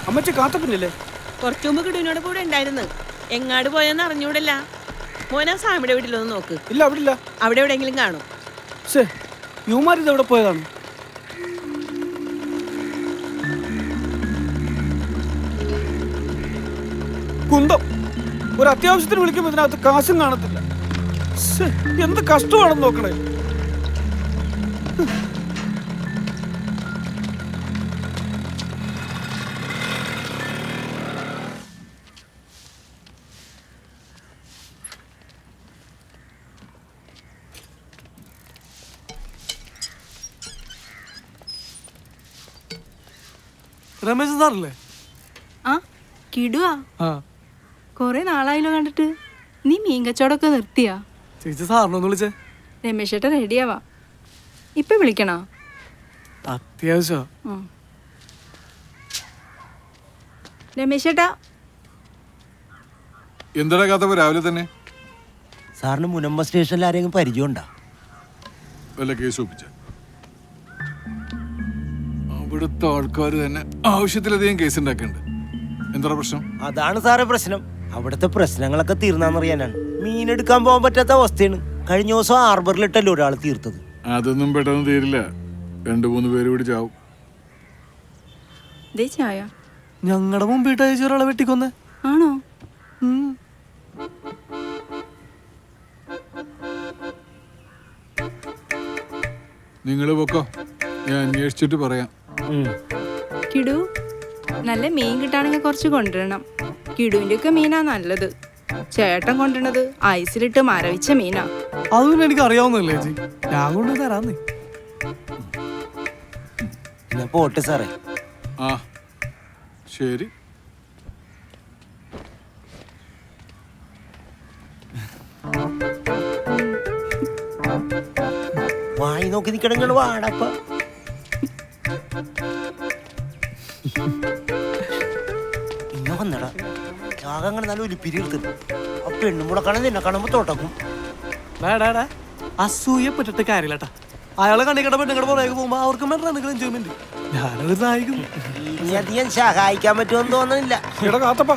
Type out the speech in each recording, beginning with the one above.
അമ്മച്ചി കാത്തപ്പിന്നില്ലേ? കുറച്ചു മുമ്പ് കിടുവിനോട് കൂടെ ഉണ്ടായിരുന്നു. എങ്ങാട് പോയെന്ന് അറിഞ്ഞൂടല്ല. മോനാ സാമിയുടെ വീട്ടിലൊന്ന് നോക്ക്. ഇല്ല, അവിടെ ഇല്ല. അവിടെ എവിടെയെങ്കിലും കാണും. യുവമാരിത് എവിടെ പോയതാണ്? കുന്തം ഒരു അത്യാവശ്യത്തിന് വിളിക്കുമ്പോൾ ഇതിനകത്ത് കാശും കാണത്തില്ല. എന്ത് കഷ്ടമാണെന്ന് നോക്കണേ. രമേശ് സാറല്ലേ? ആ കിടുവാ. കൊറേ നാളായല്ലോ കണ്ടിട്ട്. നീ മീൻ കച്ചവടമൊക്കെ നിർത്തിയാ? ചേച്ചി സാറിനൊന്ന് വിളിച്ചേ. രമേശ് ചേട്ടൻ റെഡിയാവാ. ഇപ്പൊ വിളിക്കണോ? അത്യാവശ്യം. രമേശ് ചേട്ടാ. എന്താ കഥ രാവിലെ തന്നെ? സാറിന് മുനമ്പ സ്റ്റേഷനിൽ ആരെങ്കിലും പരിചയമുണ്ടോ? വല്ല കേസ് ഒപ്പിച്ച അവിടുത്തെ ആൾക്കാർ തന്നെ ആവശ്യത്തിലധികം കേസ് ഉണ്ടാക്കുന്നുണ്ട്. എന്താ പ്രശ്നം? അതാണ് സാറേ പ്രശ്നം. അവിടുത്തെ പ്രശ്നങ്ങളൊക്കെ തീർന്നാന്നറിയാനാണ്. മീനെടുക്കാൻ പോകാൻ പറ്റാത്ത അവസ്ഥയാണ്. കഴിഞ്ഞ ദിവസം ഹാർബറിലിട്ടല്ലോ ഒരാൾ തീർത്തത്. അതൊന്നും പെട്ടെന്ന് തീരില്ല. 2-3 പേര് കൂടി ചാവും. ചായ ഞങ്ങളുടെ മുമ്പിട്ട് അയച്ച ഒരാളെ വെട്ടിക്കൊന്നേ. ആണോ? നിങ്ങൾ പൊക്കോ, ഞാൻ അന്വേഷിച്ചിട്ട് പറയാം. കിടു, നല്ല മീൻ കിട്ടാണെങ്കിൽ കുറച്ച് കൊണ്ടുവരണം. കിടുവിന്റെ ഒക്കെ മീനാ നല്ലത്. ചേട്ടൻ കൊണ്ടുവരണത് ഐസിലിട്ട് മരവിച്ച മീനാ. അതൊന്നും എനിക്ക് അറിയാവുന്നല്ലേ ചേച്ചി. ഞാൻ കൊണ്ട് തരാന്നേ. ഞാൻ പോട്ടെ സാറേ. ആ ശരി. വായി നോക്കി നിൽക്കണങ്ങൾ വാടപ്പ. ഇന്ന വന്നടാ ചാകങ്ങൾ നല്ല ഒലിപ്പിരി എടുത്തിട്ട് ആ പെണ്ണും കൂടെ കാണാൻ നിന്നെ കാണുമ്പോ തോട്ടക്കും. വേടാ അസൂയപ്പെട്ടിട്ട് കാര്യമില്ലട്ടാ. അയാളെ കണ്ണിക്കട പെണ്ണുങ്ങളുടെ പുറകെ പോകുമ്പോ അവർക്ക് വേണ്ട എൻജോയ്മെന്റ്. ഞാനത് സഹായിക്കും. ഇനി അധികം സഹായിക്കാൻ പറ്റുമെന്ന് തോന്നുന്നില്ല. എടാ കാത്തപ്പ,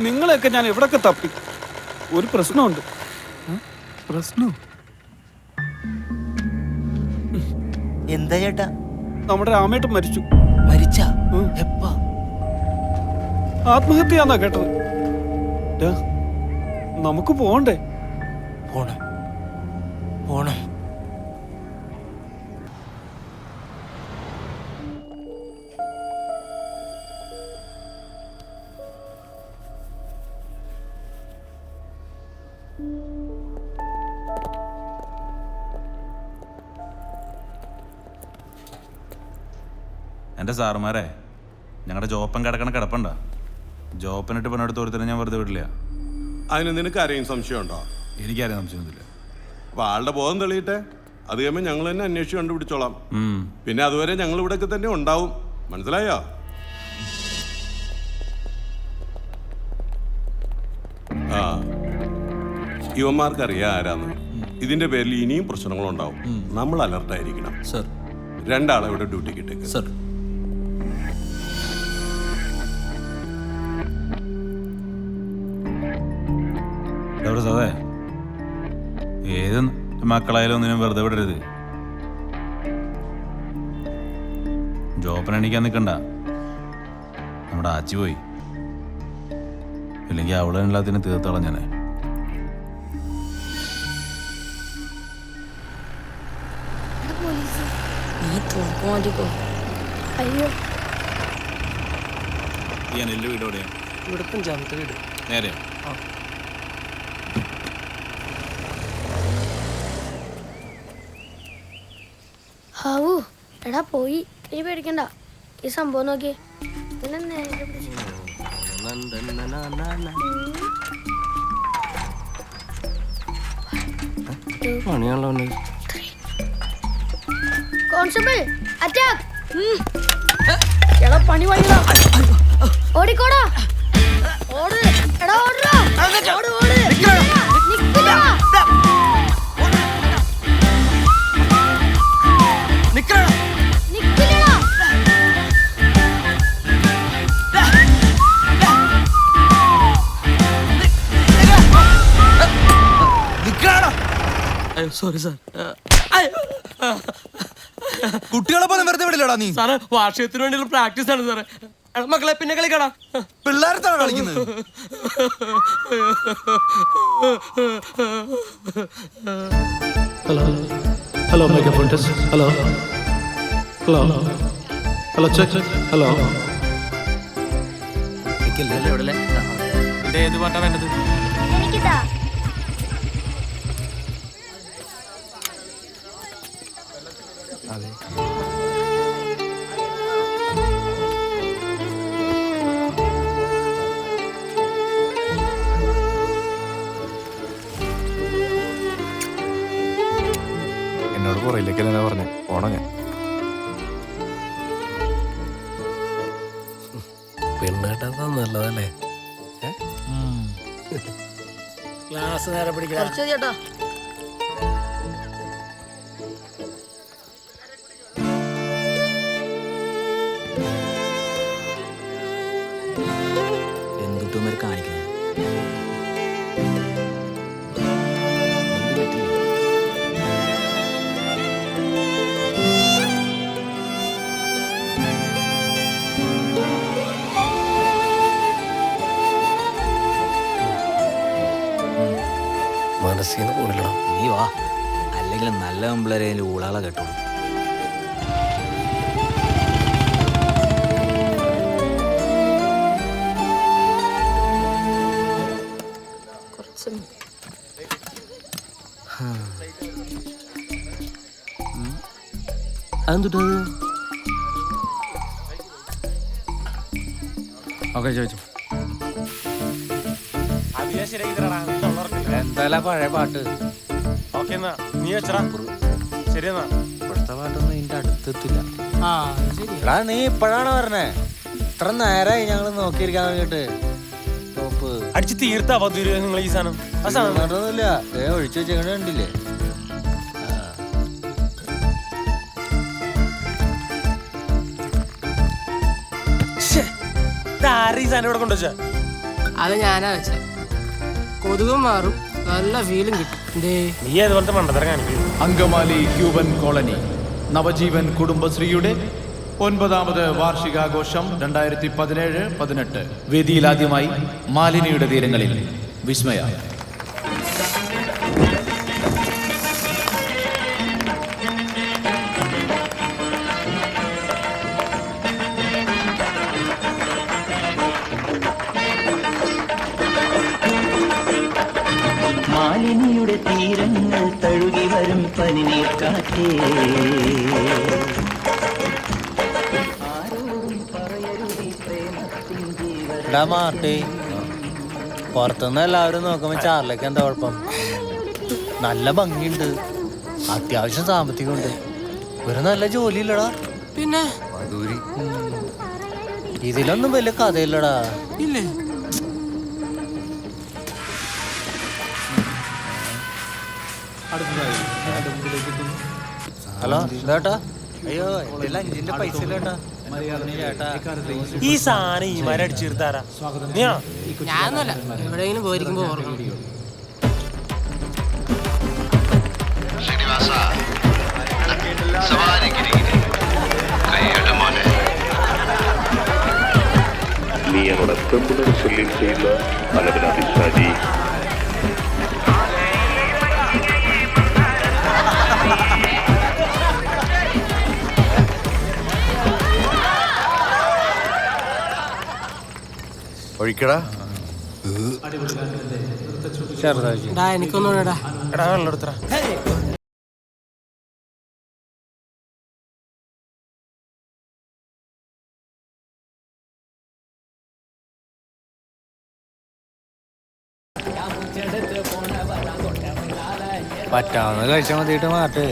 നിങ്ങളെയൊക്കെ ഞാൻ എവിടൊക്കെ തപ്പി. ഒരു പ്രശ്നമുണ്ട്. പ്രശ്നം എന്താ ചേട്ടാ? നമ്മുടെ രാമേട്ടൻ മരിച്ചു. മരിച്ച എപ്പാ? ആത്മഹത്യാന്നാ കേട്ടത്. നമുക്ക് പോണ്ടേ? പോണം പോണം. എൻ്റെ സാറുമാരെ, ഞങ്ങളുടെ ജോപ്പൻ കിടപ്പുണ്ടോ? ജോപ്പനിട്ട് പണിയെടുത്ത് ഒരുത്തരം ഞാൻ വെറുതെ വിടില്ല. അതിന് നിനക്ക് ആരെയും സംശയമുണ്ടോ? എനിക്കാരെയും സംശയമൊന്നുമില്ല. അപ്പൊ ആളുടെ ബോധം തെളിയട്ടെ. അത് കഴിയുമ്പോൾ ഞങ്ങൾ തന്നെ അന്വേഷിച്ച് കണ്ടുപിടിച്ചോളാം. പിന്നെ അതുവരെ ഞങ്ങൾ ഇവിടെയൊക്കെ തന്നെ ഉണ്ടാവും. മനസ്സിലായോ? ആ, യുവന്മാർക്കറിയാം ആരാന്ന്. ഇതിന്റെ പേരിൽ ഇനിയും പ്രശ്നങ്ങളുണ്ടാവും. നമ്മൾ അലർട്ടായിരിക്കണം. സർ. 2 ആളെ ഇവിടെ ഡ്യൂട്ടിക്ക് ഇട്ടേക്ക്. സർ. പ്രസാദേ, ഏത് മക്കളായാലും ഒന്നിനും വെറുതെ വിടരുത്. ജോപ്പൻ എണീക്കാൻ നിൽക്കണ്ട. നമ്മുടെ ആച്ചി പോയി. ഇല്ലെങ്കിൽ അവളെ എല്ലാത്തിനും തീർത്തോളാം ഞാൻ. എന്റെ വീട് എവിടെയാണ്? ഇവിടെ 5ാമത്തെ വീട്. നേരെ ഹാവൂ, എടാ പോയി. ഇനി പേടിക്കണ്ട. ഈ സംഭവം നോക്കിയേ. Constable attack. എടാ പണി വൈകിടാ. ഓടിക്കോടാ. ഓട്. എടാ ഓടടാ. ഓട് ഓട്. നിക്കില്ല. നിക്കില്ലടാ. Sorry sir. കുട്ടികളെ പോലെ വെറുതെ വിടില്ലടാ നീ. സാറേ വാർഷികത്തിന് വേണ്ടിയുള്ള പ്രാക്ടീസ് ആണ് സാറേ. മക്കളെ പിന്നെ കളിക്കടാ. പിള്ളേരത്താണ് കളിക്കുന്നത്. Hello hello microphone test. Hello hello hello check. Hello ഏത് പാട്ടാ വേണ്ടത്? എനിക്കിതാ. എന്നോട് പുറയിലേക്കല്ലേ പറഞ്ഞു പോണോ ഞാൻ. പെണ്ണേട്ടാ നല്ലതല്ലേ? ക്ലാസ് നേരെ പിടിക്കണം. ചേട്ടാ എന്തുട്ടും കാണിക്കുന്നത്. മനസ്സിന്ന് പോണില്ലടാ. നീ വാ, അല്ലെങ്കിൽ നല്ല പിള്ളേരെ ഊളാളെ കേട്ടോളൂ. അതെന്തുട്ടത്? ഓക്കെ ചോദിച്ചു. എന്തായാലും പഴയ പാട്ട്. ഓക്കെ എന്നാ നീ വെച്ചടാ. ശരിയെന്നാ. ഇപ്പോഴത്തെ പാട്ടൊന്നും ഇതിന്റെ അടുത്തെത്തില്ല. എടാ നീ ഇപ്പോഴാണ് പറഞ്ഞേ? ഇത്ര നേരമായി ഞങ്ങള് നോക്കിയിരിക്കാൻ തുടങ്ങിയിട്ട്. ടോപ്പ് അടിച്ച് തീർത്താ പത്തൂര് നിങ്ങൾ ഈ സാധനം. ആ സാധനം ഒന്നുമില്ല, ഒഴിച്ചു വെച്ചേക്കണ കണ്ടില്ലേ? ആരെ ഈ സാധനം ഇവിടെ കൊണ്ടുവച്ചാ? അത് ഞാനാ വെച്ച. കൊതുകും മാറും, നല്ല ഫീലും കിട്ടും. നീ അതുപോലത്തെ മണ്ടത്തരം കാണിക്കും. അങ്കമാലി ക്യൂബൻ കോളനി നവജീവൻ കുടുംബശ്രീയുടെ 9ാമത് വാർഷികാഘോഷം 2017-18. വേദിയിലാദ്യമായി മാലിനിയുടെ തീരങ്ങളിൽ വിസ്മയ. മാലിനിയുടെ തീരങ്ങൾ തഴുകി വരും പനിനീർ കാറ്റേ. എടാ മാർട്ടി, പുറത്തുനിന്ന് എല്ലാവരും നോക്കുമ്പോ ചാർലേക്ക് എന്താ കുഴപ്പം? നല്ല ഭംഗിയുണ്ട്, അത്യാവശ്യം സാമ്പത്തികമുണ്ട്, ഒരു നല്ല ജോലിയില്ലടാ. പിന്നെ ഇതിലൊന്നും വലിയ കഥയില്ലടാ. ഇല്ലേ? ഹലോ ചേട്ടാ. അയ്യോ ഇതിൽ 5ന്റെ പൈസ ഇല്ലേട്ടാ. ഈ സാധനം ഈ മരം അടിച്ചെടുത്താരാ? ഞാനൊന്നുമല്ല, എവിടെയെങ്കിലും പോയിരിക്കുമ്പോ ഓർമ്മ. நீ என்னோட பெம்புடன் சொல்லி செய்த அளவில் அதிசாரி. ഒഴിക്കടാ. എനിക്കൊന്നും എടാ വെള്ളം എടുത്തടാ. പറ്റാവുന്ന കഴിച്ചാൽ മതിയിട്ട് മാറ്റ്.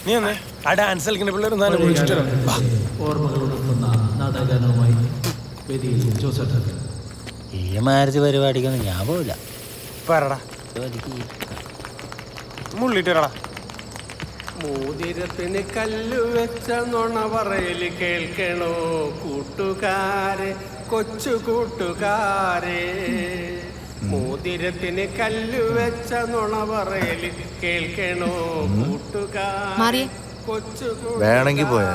നീ ഒന്ന് ആ ഡാൻസ് കളിക്കുന്ന പിള്ളേർ ഈ മാരേജ് പരിപാടിക്കൊന്നും ഞാൻ പോവില്ല. മുള്ളിട്ടടാ. മോതിരത്തിന് കല്ലു വെച്ച നുണ പറയല് കേൾക്കണോ കൂട്ടുകാരെ, കൊച്ചു കൂട്ടുകാരെ. മോതിരത്തിന് കല്ല് വെച്ച നുണ പറയല് കേൾക്കണോ കൂട്ടുകാരെ വേണമെങ്കിൽ പോയാ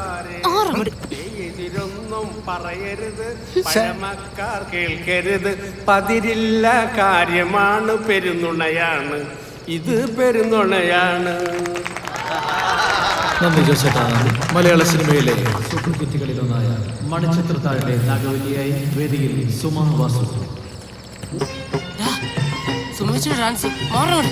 എതിരൊന്നും പറയരുത് പഴമക്കാർ കേൾക്കരുത് പതിരില്ല കാര്യമാണ് പെരുന്നുണയാണ് ഇത് പെരുന്നുണയാണ്. നന്ദി ജോസേട്ടാ. മലയാള സിനിമയിലെ സൂപ്പർ ഹിറ്റുകളിലൊന്നായ മണിച്ചിത്രത്താഴിലെ നാഗവല്ലിയായി വേദിയിൽ സുമാ വാസു. സുമേഷ് ഡാൻസ് മാറണം.